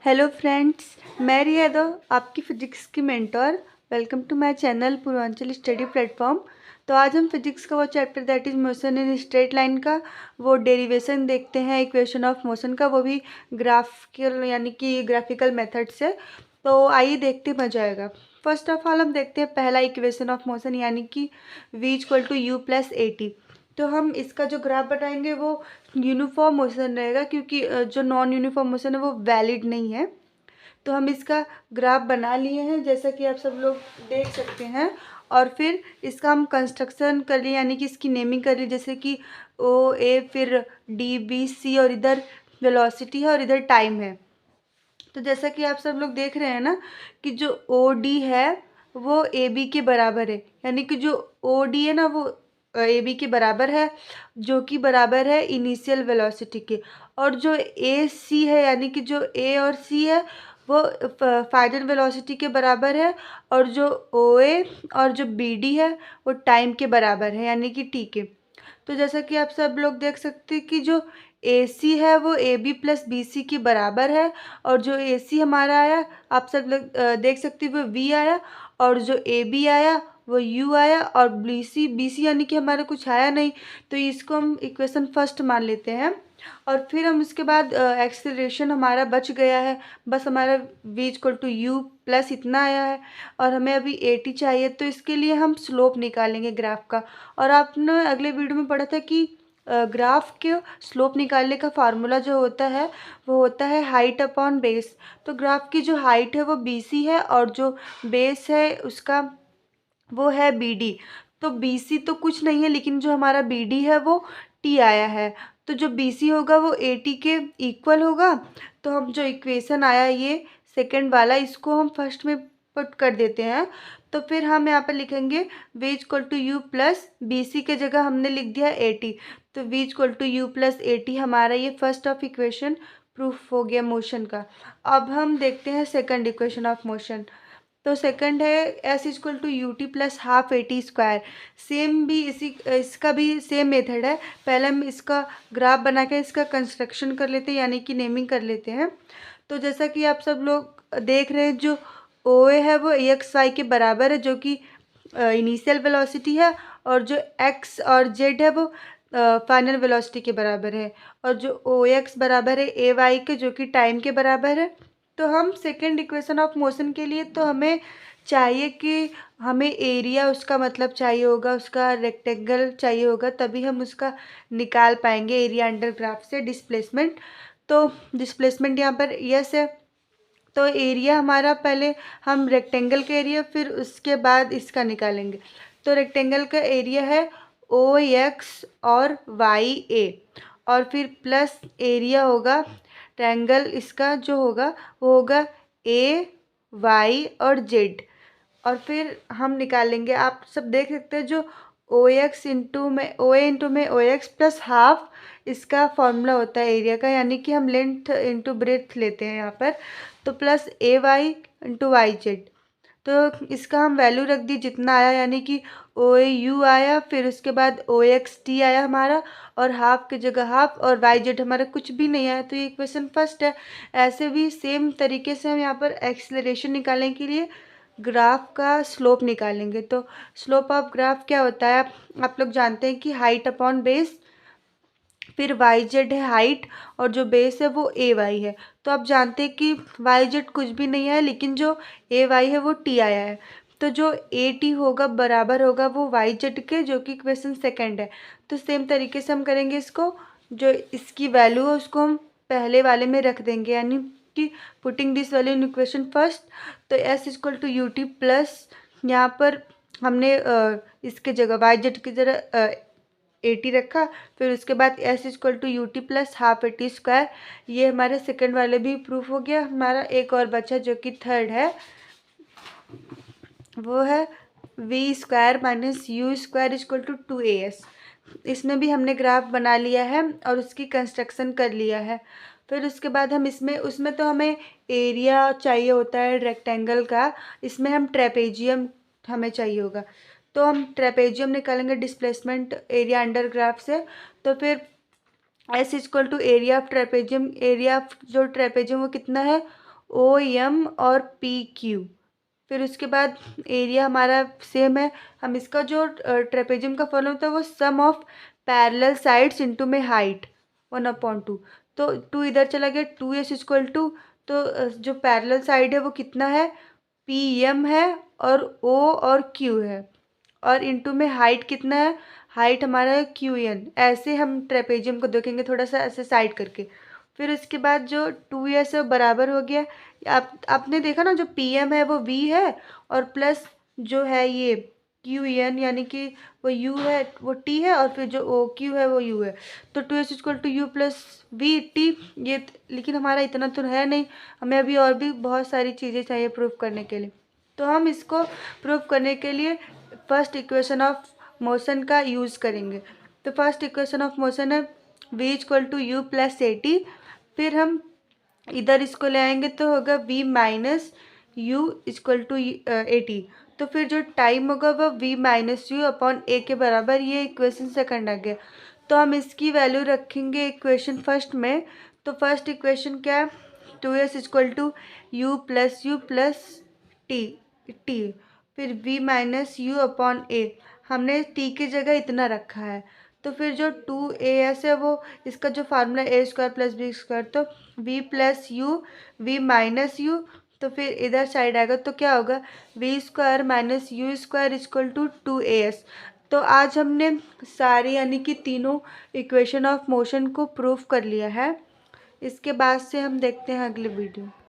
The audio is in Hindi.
हेलो फ्रेंड्स, मैं रिया यादव, आपकी फिजिक्स की mentor. Welcome to my channel Purvanchal study platform. तो आज हम फिजिक्स का वो chapter that is motion in straight line का वो डेरिवेशन देखते हैं, इक्वेशन ऑफ मोशन का, वो भी ग्राफिकल यानी कि ग्राफिकल मेथड से। तो आइए देखते, मजा आएगा। फर्स्ट ऑफ ऑल हम देखते हैं पहला इक्वेशन ऑफ मोशन यानी कि v equal to u plus a t. तो हम इसका जो ग्राफ बनाएंगे वो यूनिफॉर्म मोशन रहेगा, क्योंकि जो नॉन यूनिफॉर्म मोशन है वो वैलिड नहीं है। तो हम इसका ग्राफ बना लिए हैं, जैसा कि आप सब लोग देख सकते हैं। और फिर इसका हम कंस्ट्रक्शन कर लिए, यानी कि इसकी नेमिंग कर ली, जैसे कि ओ ए, फिर डी बी सी, और इधर वेलोसिटी है और इधर टाइम है। तो जैसा कि आप सब लोग देख रहे हैं ना कि जो ओ डी है वो ए बी के बराबर है, यानी कि जो ओ डी है ना वो ए बी के बराबर है, जो कि बराबर है इनिशियल वेलोसिटी के। और जो ए सी है, यानी कि जो ए और सी है वो फाइनल वेलोसिटी के बराबर है। और जो ओ ए और जो बी डी है वो टाइम के बराबर है, यानी कि टी के। तो जैसा कि आप सब लोग देख सकते हैं कि जो ए सी है वो A B plus B C के बराबर है। और जो ए सी हमारा आया, आप सब लोग देख सकते हैं, वो वी आया। और जो ए बी आया वो यू आया। और बी सी यानी कि हमारा कुछ आया नहीं, तो इसको हम इक्वेशन फर्स्ट मान लेते हैं। और फिर हम इसके बाद एक्सेलरेशन हमारा बच गया है, बस हमारा v equal to u plus इतना आया है। और हमें अभी ए टी चाहिए, तो इसके लिए हम स्लोप निकालेंगे ग्राफ का। और आपने अगले वीडियो में पढ़ा था कि ग्राफ के स्लोप निकालने का फार्मूला जो होता है वो होता है हाइट अपॉन बेस। तो ग्राफ की जो हाइट है वो बी सी है, और जो बेस है उसका वो है बी डी। तो बी सी तो कुछ नहीं है, लेकिन जो हमारा बी डी है वो टी आया है। तो जो बी सी होगा वो ए टी के इक्वल होगा। तो हम जो इक्वेशन आया ये सेकंड वाला, इसको हम फर्स्ट में पुट कर देते हैं। तो फिर हम यहाँ पर लिखेंगे v equal to u plus B C के जगह हमने लिख दिया ए टी। तो v equal to u plus a t हमारा ये फर्स्ट ऑफ इक्वेशन प्रूफ हो गया मोशन का। अब हम देखते हैं सेकंड इक्वेशन ऑफ मोशन। तो सेकंड है s equal to U T plus half a t square. Same भी इसका भी सेम मेथड है। पहले हम इसका ग्राफ बना के इसका कंस्ट्रक्शन कर लेते हैं, यानी कि नेमिंग कर लेते हैं। तो जैसा कि आप सब लोग देख रहे हैं, जो ओ ए है वो एक्स वाई के बराबर है, जो कि इनिशियल वेलोसिटी है। और जो एक्स और जेड है वो फाइनल वेलोसिटी के बराबर है। और जो ओ एक्स बराबर है ए वाई के, जो कि टाइम के बराबर है। तो हम सेकेंड इक्वेशन ऑफ मोशन के लिए तो हमें चाहिए कि हमें एरिया उसका मतलब चाहिए होगा, उसका रेक्टेंगल चाहिए होगा, तभी हम उसका निकाल पाएंगे एरिया अंडर ग्राफ से डिस्प्लेसमेंट। तो डिस्प्लेसमेंट यहाँ पर यस है। तो एरिया हमारा पहले हम रेक्टेंगल का एरिया, फिर उसके बाद इसका निकालेंगे। तो रेक्टेंगल का एरिया है ओ एक्स और वाई ए, और फिर प्लस एरिया होगा ट्रायंगल, इसका जो होगा वो होगा ए वाई और जेड। और फिर हम निकालेंगे, आप सब देख सकते हैं, जो ओ एक्स इंटू में ओ ए इंटू में ओ एक्स प्लस हाफ इसका फॉर्मूला होता है एरिया का, यानी कि हम लेंथ इंटू ब्रेथ लेते हैं यहाँ पर। तो प्लस ए वाई इंटू वाई जेड। तो इसका हम वैल्यू रख दी जितना आया, यानी कि ओ ए यू आया, फिर उसके बाद ओ एक्स टी आया हमारा, और हाफ की जगह हाफ, और वाई जेड हमारा कुछ भी नहीं आया। तो ये इक्वेशन फर्स्ट है। ऐसे भी सेम तरीके से हम यहाँ पर एक्सेलरेशन निकालने के लिए ग्राफ का स्लोप निकालेंगे। तो स्लोप ऑफ ग्राफ क्या होता है, आप लोग जानते हैं कि हाइट अपॉन बेस, फिर वाई जेड है हाइट, और जो बेस है वो ए वाई है। तो आप जानते हैं कि वाई जेड कुछ भी नहीं है, लेकिन जो ए वाई है वो टी आया है। तो जो ए टी होगा बराबर होगा वो वाई जेड के, जो कि इक्वेशन सेकंड है। तो सेम तरीके से हम करेंगे इसको, जो इसकी वैल्यू है उसको हम पहले वाले में रख देंगे, यानी कि putting this value in equation first. तो S equal to U T plus, यहाँ पर हमने इसके जगह वाई जेड की जगह ए टी रखा। फिर उसके बाद s equal to U T plus half a t square. ये हमारे सेकंड वाले भी प्रूफ हो गया। हमारा एक और बचा जो कि थर्ड है, वो है v square minus u square equal to two a s. इसमें भी हमने ग्राफ बना लिया है और उसकी कंस्ट्रक्शन कर लिया है। फिर उसके बाद हम उसमें तो हमें एरिया चाहिए होता है रेक्टेंगल का, इसमें हम ट्रेपेजियम हमें चाहिए होगा। तो हम ट्रेपेजियम निकालेंगे डिस्प्लेसमेंट एरिया अंडर ग्राफ से। तो फिर s equal to area of trapezium, area of जो ट्रेपेजियम वो कितना है, ओ एम और पी क्यू। फिर उसके बाद एरिया हमारा सेम है। हम इसका जो ट्रेपेजियम का फॉर्मूला होता है वो सम ऑफ पैरेलल साइड्स इनटू में हाइट 1/2। तो 2 इधर चला गया, 2s इक्वल टू, तो जो पैरेलल साइड है वो कितना है, पी एम है और ओ और क्यू है, और इनटू में हाइट कितना है, हाइट हमारा है क्यू एन। ऐसे हम ट्रेपेजियम को देखेंगे थोड़ा सा ऐसे साइड करके। फिर उसके बाद जो 2s है बराबर हो गया, आपने देखा ना जो पी एम है वो v है, और प्लस जो है ये क्यू एन यानी कि वो u है वो t है, और फिर जो ओ क्यू है वो u है। तो 2s equal to u plus v t. ये लेकिन हमारा इतना तो है नहीं, हमें अभी और भी बहुत सारी चीज़ें चाहिए प्रूव करने के लिए। तो हम इसको प्रूव करने के लिए फर्स्ट इक्वेशन ऑफ मोशन का यूज़ करेंगे। तो फर्स्ट इक्वेशन ऑफ मोशन है v equal to u plus a t. फिर हम इधर इसको ले आएंगे तो होगा v minus u equal to a t. तो फिर जो टाइम होगा वो v minus u upon a के बराबर, ये इक्वेशन सेकंड आ गया। तो हम इसकी वैल्यू रखेंगे इक्वेशन फर्स्ट में। तो फर्स्ट इक्वेशन क्या है, 2s equal to u plus t. फिर v minus u upon a, हमने t की जगह इतना रखा है। तो फिर जो 2as है वो इसका जो formula a square plus b square, तो v plus u v minus u, तो फिर इधर साइड आएगा तो क्या होगा, v square minus u square equal to 2as। तो आज हमने सारी यानी कि तीनों इक्वेशन ऑफ मोशन को प्रूव कर लिया है। इसके बाद से हम देखते हैं अगले वीडियो।